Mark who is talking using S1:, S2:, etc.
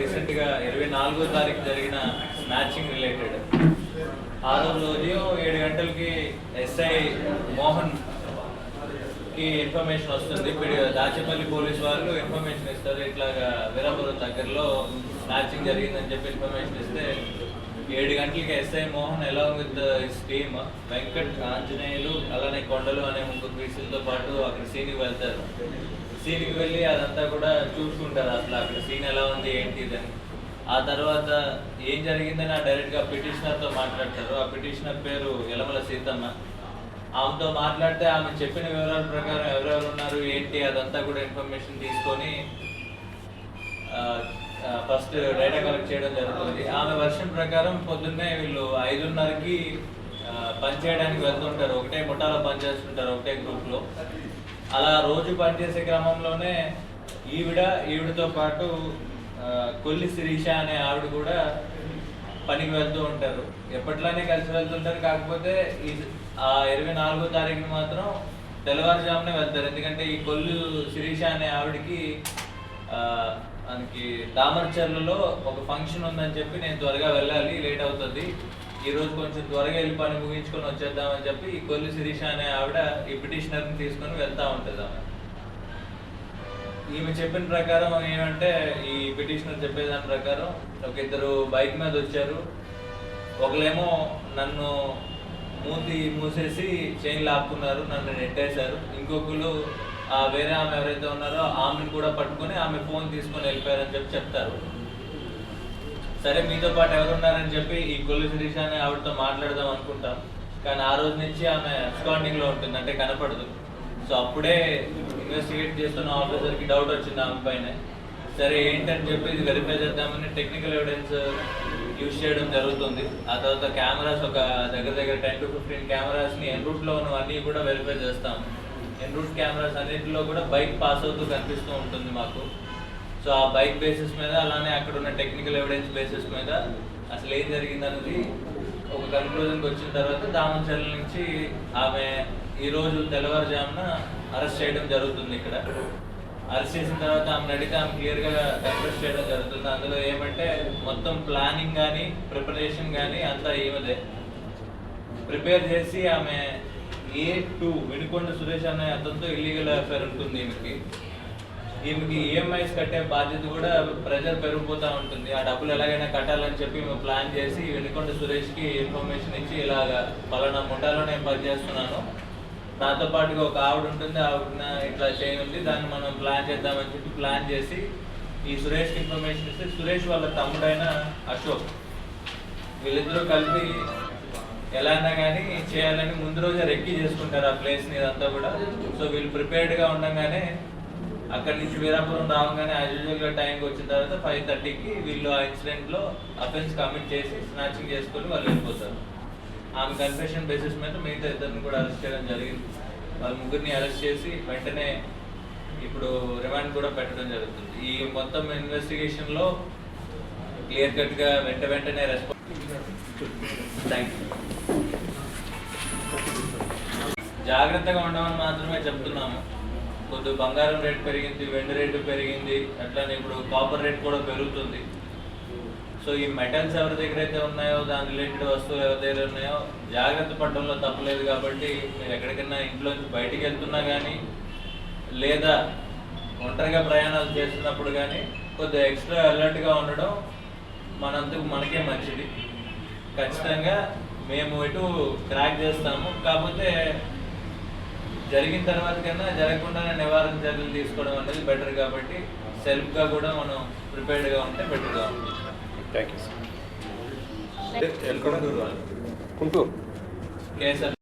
S1: రీసెంట్గా 24వ తారీఖు జరిగిన మ్యాచింగ్ రిలేటెడ్ ఆ రోజు ఉదయం 7 గంటలకి ఎస్ఐ మోహన్ కి ఇన్ఫర్మేషన్ వస్తుంది. దాచేపల్లి పోలీస్ వాళ్ళు ఇన్ఫర్మేషన్ ఇస్తారు, ఇట్లాగా వీరాపురం దగ్గరలో మ్యాచింగ్ జరిగిందని చెప్పి ఇన్ఫర్మేషన్ ఇస్తే 7 గంటలకి SI Mohan along with his team Venkat, Anjaneyulu, అలానే కొండలు అనే 3 పీసులతో పాటు అక్కడ సీన్కి వెళ్తారు. సీన్కి వెళ్ళి అదంతా కూడా చూసుకుంటారు, అసలు అక్కడ సీన్ ఎలా ఉంది ఏంటి అని. ఆ తర్వాత ఏం జరిగిందని డైరెక్ట్గా పిటిషనర్తో మాట్లాడతారు. ఆ పిటిషనర్ పేరు యలమల సీతమ్మ. ఆమెతో మాట్లాడితే ఆమె చెప్పిన వివరాల ప్రకారం ఎవరెవరు ఉన్నారు ఏంటి అదంతా కూడా ఇన్ఫర్మేషన్ తీసుకొని ఫస్ట్ డేటా కలెక్ట్ చేయడం జరుగుతుంది. ఆమె వర్షన్ ప్రకారం పొద్దున్నే వీళ్ళు 5:30కి పనిచేయడానికి వెళ్తుంటారు, ఒకటే ముఠాలో పనిచేస్తుంటారు ఒకటే గ్రూప్లో. అలా రోజు పనిచేసే క్రమంలోనే ఈవిడతో పాటు కొల్లి శిరీష అనే ఆవిడ కూడా పనికి వెళ్తూ ఉంటారు. ఎప్పట్లానే కలిసి వెళ్తుంటారు, కాకపోతే ఆ 24వ తారీఖున మాత్రం తెల్లవారుజామునే వెళ్తారు. ఎందుకంటే ఈ కొల్లు శిరీష అనే ఆవిడకి మనకి దామర్చర్లలో ఒక ఫంక్షన్ ఉందని చెప్పి నేను త్వరగా వెళ్ళాలి, లేట్ అవుతుంది, ఈరోజు కొంచెం త్వరగా వెళ్ళి పని ముగించుకొని వచ్చేద్దామని చెప్పి ఈ కొల్లి శిరీష అనే ఆవిడ ఈ పిటిషనర్ని తీసుకొని వెళ్తూ ఉంటుంది. ఈమె చెప్పిన ప్రకారం ఏమంటే, ఈ పిటిషనర్ చెప్పేదాని ప్రకారం ఒక 2 బైక్ మీద వచ్చారు. ఒకళ్ళేమో నన్ను మూసేసి చైన్ లాక్కున్నారు, నన్ను నెట్టేశారు. ఇంకొకరు వేరే ఆమె ఎవరైతే ఉన్నారో ఆమెను కూడా పట్టుకొని ఆమె ఫోన్ తీసుకొని వెళ్ళిపోయారని చెప్పి చెప్తారు. సరే మీతో పాటు ఎవరున్నారని చెప్పి ఈ కొల్లి శిరీష అనే ఆవిడతో మాట్లాడదాం అనుకుంటాం, కానీ ఆ రోజు నుంచి ఆమె అబ్స్కాండింగ్లో ఉంటుంది, అంటే కనపడదు. సో అప్పుడే ఇన్వెస్టిగేట్ చేస్తున్న ఆఫీసర్కి డౌట్ వచ్చింది ఆమె పైన. సరే ఏంటని చెప్పి ఇది వెరిఫై చేద్దామని టెక్నికల్ ఎవిడెన్స్ యూజ్ చేయడం జరుగుతుంది. ఆ తర్వాత కెమెరాస్ ఒక దగ్గర 10 to 15 కెమెరాస్ని ఎన్ రూట్లో ఉన్నవన్నీ కూడా వెరిఫై చేస్తాము. ఎన్ రూట్ కెమెరాస్ అన్నింటిలో కూడా బైక్ పాస్ అవుతూ కనిపిస్తూ ఉంటుంది మాకు. సో ఆ బైక్ బేసిస్ మీద, అలానే అక్కడ ఉన్న టెక్నికల్ ఎవిడెన్స్ బేసిస్ మీద అసలు ఏం జరిగిందన్నది ఒక కన్క్లూజన్కి వచ్చిన తర్వాత దామచర్ల నుంచి ఆమె ఈరోజు తెల్లవారుజామున అరెస్ట్ చేయడం జరుగుతుంది. ఇక్కడ అరెస్ట్ చేసిన తర్వాత ఆమెను అడిగితే ఆమె క్లియర్గా కన్ఫెస్ చేయడం జరుగుతుంది. అందులో ఏమంటే మొత్తం ప్లానింగ్ కానీ ప్రిపరేషన్ కానీ అంతా ఏమదే ప్రిపేర్ చేసి ఆమె A2 వినుకొండ సురేష్ అనే అతనితో ఇల్లీగల్ అఫేర్ ఉంటుంది. ఈమెకి ఈఎంఐస్ కట్టే బాధ్యత కూడా ప్రెజర్ పెరిగిపోతూ ఉంటుంది. ఆ డబ్బులు ఎలాగైనా కట్టాలని చెప్పి మేము ప్లాన్ చేసి వినుకొండ సురేష్కి ఇన్ఫర్మేషన్ ఇచ్చి ఇలాగా పలానా ముఠాలో నేను పనిచేస్తున్నాను, నాతో పాటుగా ఒక ఆవిడ ఉంటుంది, ఆవిడ ఇట్లా చేయనుంది, దాన్ని మనం ప్లాన్ చేద్దామని చెప్పి ప్లాన్ చేసి ఈ సురేష్కి ఇన్ఫర్మేషన్ ఇస్తే సురేష్ వాళ్ళ తమ్ముడైన అశోక్ వీళ్ళిద్దరూ కలిపి ఎలా అయినా కానీ చేయాలని ముందు రోజే రెక్కీ చేసుకుంటారు ఆ ప్లేస్ని ఇదంతా కూడా. సో వీళ్ళు ప్రిపేర్డ్గా ఉండగానే అక్కడి నుంచి వీరాపురం రావగానే యాజ్ యూజువల్గా టైంకి వచ్చిన తర్వాత 5:30కి వీళ్ళు ఆ ఇన్సిడెంట్లో అఫెన్స్ కమిట్ చేసి స్నాచింగ్ చేసుకొని వాళ్ళు వెళ్ళిపోతారు. ఆమె కన్ఫెషన్ బేసిస్ మీద మిగతా 2 కూడా అరెస్ట్ చేయడం జరిగింది. వాళ్ళ 3ని అరెస్ట్ చేసి వెంటనే ఇప్పుడు రిమాండ్ కూడా పెట్టడం జరుగుతుంది. ఈ మొత్తం ఇన్వెస్టిగేషన్లో క్లియర్ కట్గా వెంటనే రెస్పాన్స్. Thank you. జాగ్రత్తగా ఉండమని మాత్రమే చెప్తున్నాము. కొద్ది బంగారం రేట్ పెరిగింది, వెండి రేటు పెరిగింది, అట్లానే ఇప్పుడు కాపర్ రేట్ కూడా పెరుగుతుంది. సో ఈ మెటల్స్ ఎవరి దగ్గర అయితే ఉన్నాయో, దాని రిలేటెడ్ వస్తువులు ఎవరి దగ్గర ఉన్నాయో జాగ్రత్త పడడంలో తప్పలేదు. కాబట్టి మీరు ఎక్కడికైనా ఇంట్లోంచి బయటికి వెళ్తున్నా కానీ, లేదా ఒంటరిగా ప్రయాణాలు చేస్తున్నప్పుడు కానీ కొద్దిగా ఎక్స్ట్రా అలర్ట్గా ఉండడం మనందుకు మనకే మంచిది. ఖచ్చితంగా మేము ఇటు క్రాక్ చేస్తాము, కాకపోతే జరిగిన తర్వాత కన్నా జరగకుండానే నివారణ చర్యలు తీసుకోవడం అనేది బెటర్. కాబట్టి సెల్ఫ్గా కూడా మనం ప్రిపేర్డ్గా ఉంటే బెటర్గా ఉంటుంది.
S2: Thank you sir. Guntur KSR